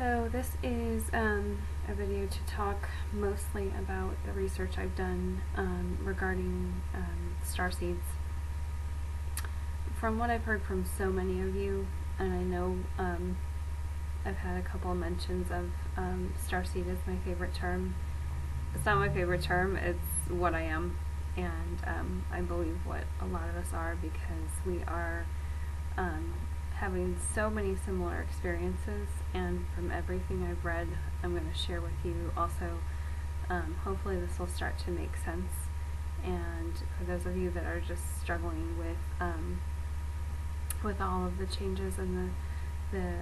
So this is a video to talk mostly about the research I've done regarding starseeds. From what I've heard from so many of you, and I know I've had a couple mentions of starseed as my favorite term. It's not my favorite term, it's what I am, and I believe what a lot of us are, because we are having so many similar experiences, and from everything I've read, I'm going to share with you also. Hopefully this will start to make sense, and for those of you that are just struggling with all of the changes and the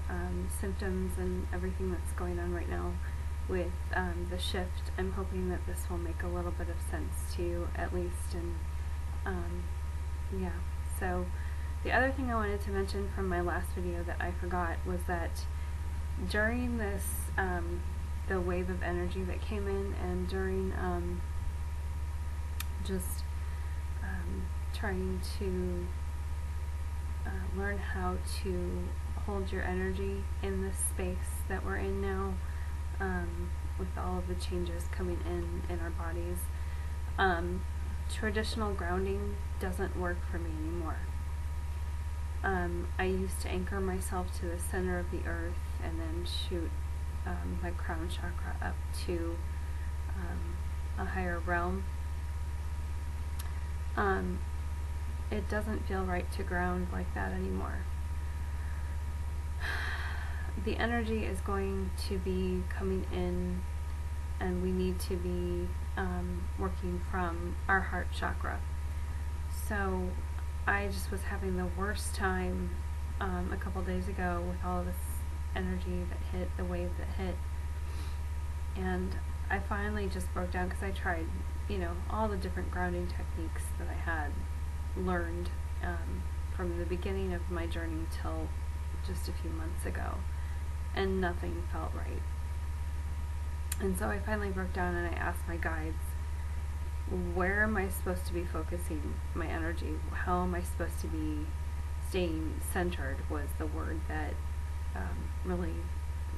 symptoms and everything that's going on right now with the shift, I'm hoping that this will make a little bit of sense to you at least. And yeah, so the other thing I wanted to mention from my last video that I forgot was that during this, the wave of energy that came in, and during just trying to learn how to hold your energy in this space that we're in now, with all of the changes coming in our bodies, traditional grounding doesn't work for me anymore. I used to anchor myself to the center of the earth and then shoot my crown chakra up to a higher realm. It doesn't feel right to ground like that anymore. The energy is going to be coming in, and we need to be working from our heart chakra. So I just was having the worst time a couple days ago with all this energy that hit, the wave that hit, and I finally just broke down, because I tried, all the different grounding techniques that I had learned from the beginning of my journey till just a few months ago, and nothing felt right. And so I finally broke down and I asked my guides, where am I supposed to be focusing my energy? How am I supposed to be staying centered, was the word that really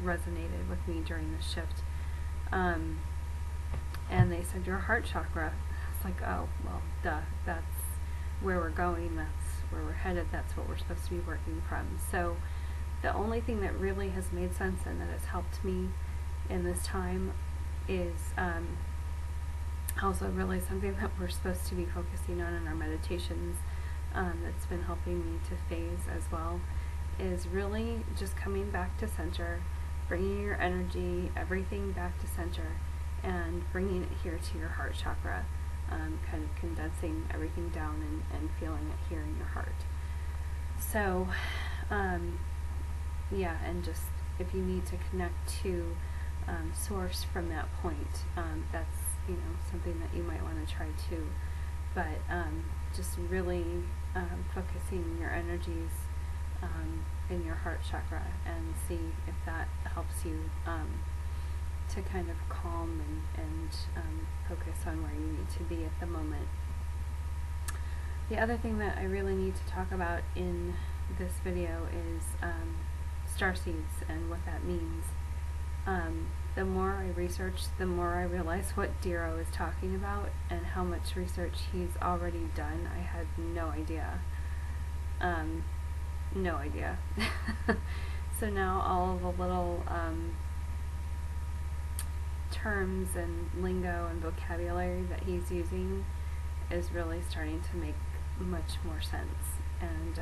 resonated with me during this shift. And they said, your heart chakra. I was like, oh, well, duh, that's where we're going, that's where we're headed, that's what we're supposed to be working from. So the only thing that really has made sense and that has helped me in this time is also really something that we're supposed to be focusing on in our meditations, that's been helping me to phase as well, is really just coming back to center, bringing your energy, everything back to center, and bringing it here to your heart chakra, kind of condensing everything down and feeling it here in your heart. So yeah, and just if you need to connect to source from that point, that's something that you might want to try too. But just really focusing your energies in your heart chakra, and see if that helps you to kind of calm and focus on where you need to be at the moment. The other thing that I really need to talk about in this video is starseeds and what that means. The more I research, the more I realize what Dero is talking about and how much research he's already done. I had no idea. No idea. So now all of the little terms and lingo and vocabulary that he's using is really starting to make much more sense. And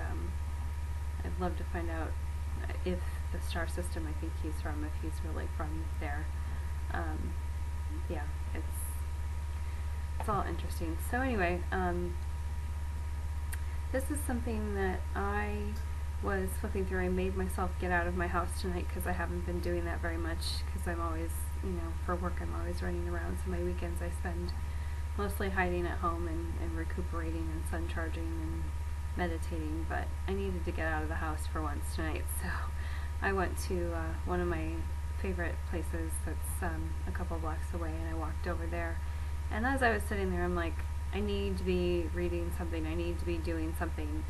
I'd love to find out if the star system I think he's from, if he's really from there. Yeah, it's all interesting. So anyway, this is something that I was flipping through. I made myself get out of my house tonight because I haven't been doing that very much, because I'm always, for work I'm always running around, so my weekends I spend mostly hiding at home and recuperating and sun charging and meditating. But I needed to get out of the house for once tonight, so I went to one of my favorite places that's a couple blocks away, and I walked over there. And as I was sitting there, I'm like, I need to be reading something, I need to be doing something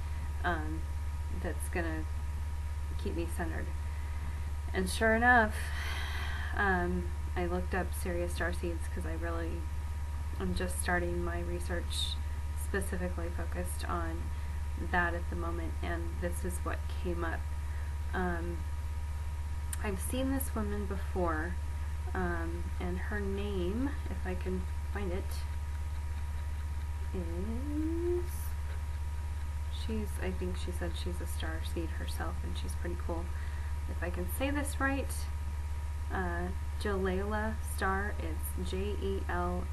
that's gonna keep me centered. And sure enough, I looked up Sirius Starseeds because I'm just starting my research specifically focused on that at the moment, and this is what came up. I've seen this woman before, and her name, if I can find it, is, I think she said she's a Starseed herself, and she's pretty cool. If I can say this right, Jalila Star is Jelaila,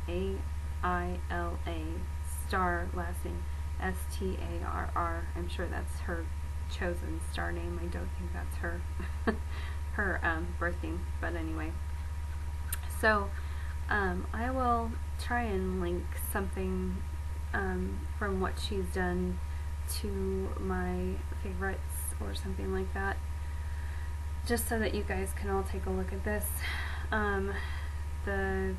Star, last name Starr. I'm sure that's her chosen star name. I don't think that's her her birth name, but anyway. So I will try and link something from what she's done to my favorites or something like that, just so that you guys can all take a look at this. The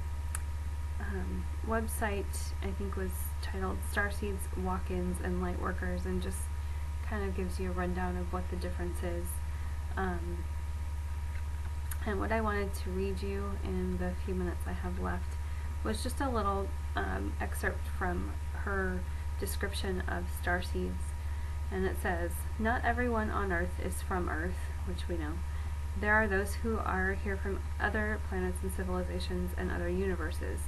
website, I think, was titled Starseeds, Walk-ins, and Lightworkers, and just kind of gives you a rundown of what the difference is. And what I wanted to read you in the few minutes I have left was just a little excerpt from her description of Starseeds. And it says, "Not everyone on Earth is from Earth," which we know. "There are those who are here from other planets and civilizations and other universes.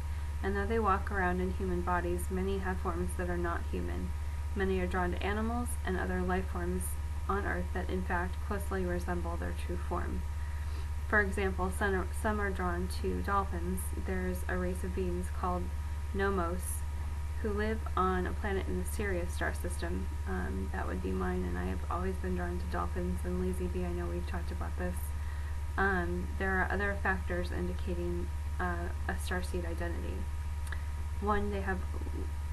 And though they walk around in human bodies, many have forms that are not human. Many are drawn to animals and other life forms on Earth that in fact closely resemble their true form. For example, some are drawn to dolphins. There's a race of beings called Nomos who live on a planet in the Sirius star system. That would be mine, and I have always been drawn to dolphins and lazy bee. I know we've talked about this. There are other factors indicating a starseed identity. 1, they have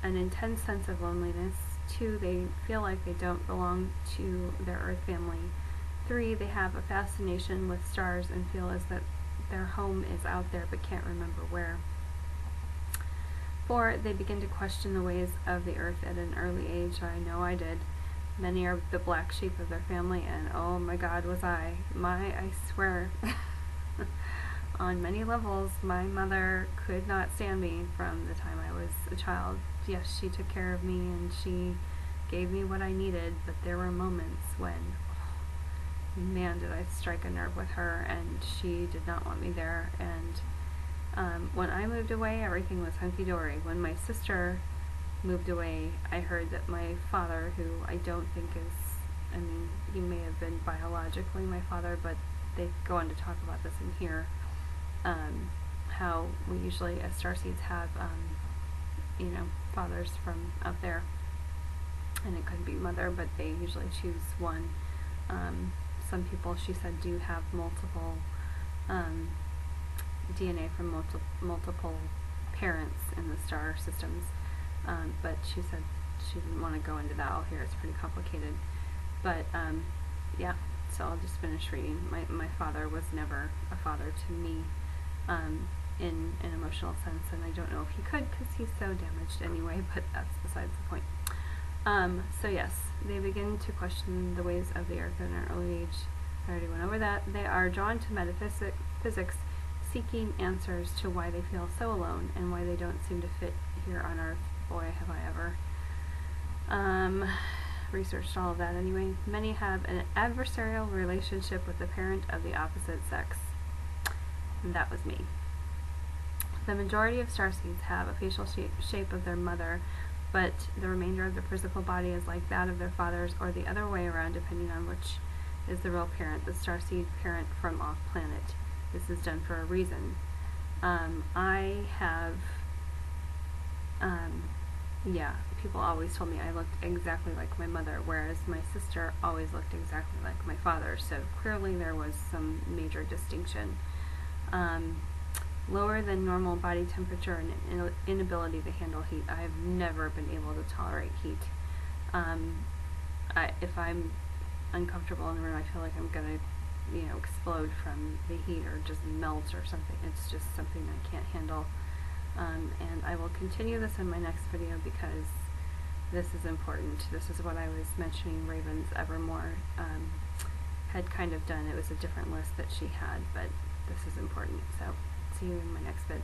an intense sense of loneliness. 2, they feel like they don't belong to their Earth family. 3, they have a fascination with stars and feel as that their home is out there but can't remember where. 4, they begin to question the ways of the Earth at an early age. I know I did. Many are the black sheep of their family, and oh my God, was I. I swear, on many levels, my mother could not stand me from the time I was a child. Yes, she took care of me and she gave me what I needed, but there were moments when, man, did I strike a nerve with her, and she did not want me there. And when I moved away, everything was hunky-dory. When my sister moved away, I heard that my father, who I don't think is, I mean, he may have been biologically my father, but they go on to talk about this in here, how we usually, as Starseeds, have, fathers from out there, and it could be mother, but they usually choose one. Some people, she said, do have multiple DNA from multiple parents in the star systems, but she said she didn't want to go into that all here. It's pretty complicated. But yeah, so I'll just finish reading. My father was never a father to me in an emotional sense, and I don't know if he could because he's so damaged anyway, but that's besides the point. So yes, they begin to question the ways of the Earth in an early age. I already went over that. They are drawn to metaphysics, seeking answers to why they feel so alone and why they don't seem to fit here on Earth. Boy, have I ever. Researched all of that anyway. Many have an adversarial relationship with the parent of the opposite sex. And that was me. The majority of starseeds have a facial shape of their mother, but the remainder of their physical body is like that of their fathers, or the other way around, depending on which is the real parent, the starseed parent from off-planet. This is done for a reason. People always told me I looked exactly like my mother, whereas my sister always looked exactly like my father, so clearly there was some major distinction. Lower than normal body temperature and inability to handle heat. I have never been able to tolerate heat. If I'm uncomfortable in a room, I feel like I'm gonna, explode from the heat or just melt or something. It's just something I can't handle. And I will continue this in my next video because this is important. This is what I was mentioning, Ravens Evermore, had kind of done. It was a different list that she had, but this is important. So see you in my next bit.